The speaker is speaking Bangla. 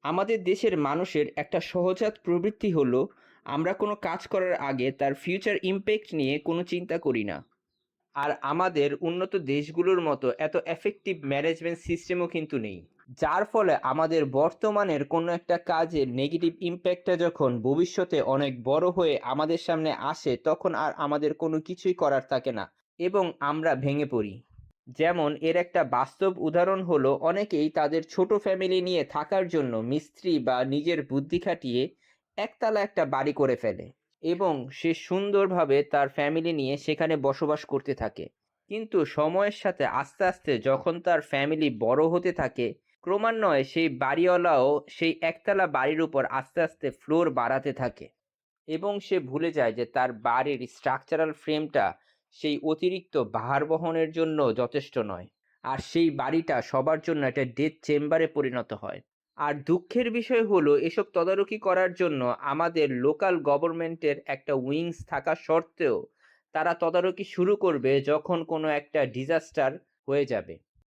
আমাদের দেশের মানুষের একটা সহজাত প্রবৃত্তি হলো আমরা কোনো কাজ করার আগে তার ফিউচার ইমপ্যাক্ট নিয়ে কোনো চিন্তা করি না। আর আমাদের উন্নত দেশগুলোর মতো এত এফেক্টিভ ম্যানেজমেন্ট সিস্টেমও কিন্তু নেই, যার ফলে আমাদের বর্তমানের কোনো একটা কাজের নেগেটিভ ইমপ্যাক্টটা যখন ভবিষ্যতে অনেক বড় হয়ে আমাদের সামনে আসে তখন আর আমাদের কোনো কিছুই করার থাকে না এবং আমরা ভেঙে পড়ি। যেমন এর একটা বাস্তব উদাহরণ হলো অনেকেই তাদের ছোট ফ্যামিলি নিয়ে থাকার জন্য মিস্ত্রি বা নিজের বুদ্ধি খাটিয়ে একতলা একটা বাড়ি করে ফেলে এবং সে সুন্দরভাবে তার ফ্যামিলি নিয়ে সেখানে বসবাস করতে থাকে। কিন্তু সময়ের সাথে আস্তে আস্তে যখন তার ফ্যামিলি বড় হতে থাকে, ক্রমান্বয়ে সেই বাড়িওয়ালাও সেই একতলা বাড়ির উপর আস্তে আস্তে ফ্লোর বাড়াতে থাকে এবং সে ভুলে যায় যে তার বাড়ির স্ট্রাকচারাল ফ্রেমটা সেই অতিরিক্ত ভার বহনের জন্য যথেষ্ট নয়। আর সেই বাড়িটা সবার জন্য একটা ডেথ চেম্বারে পরিণত হয়। আর দুঃখের বিষয় হলো এসব তদারকি করার জন্য আমাদের লোকাল গভর্নমেন্টের একটা উইংস থাকা সত্ত্বেও তারা তদারকি শুরু করবে যখন কোনো একটা ডিজাস্টার হয়ে যাবে।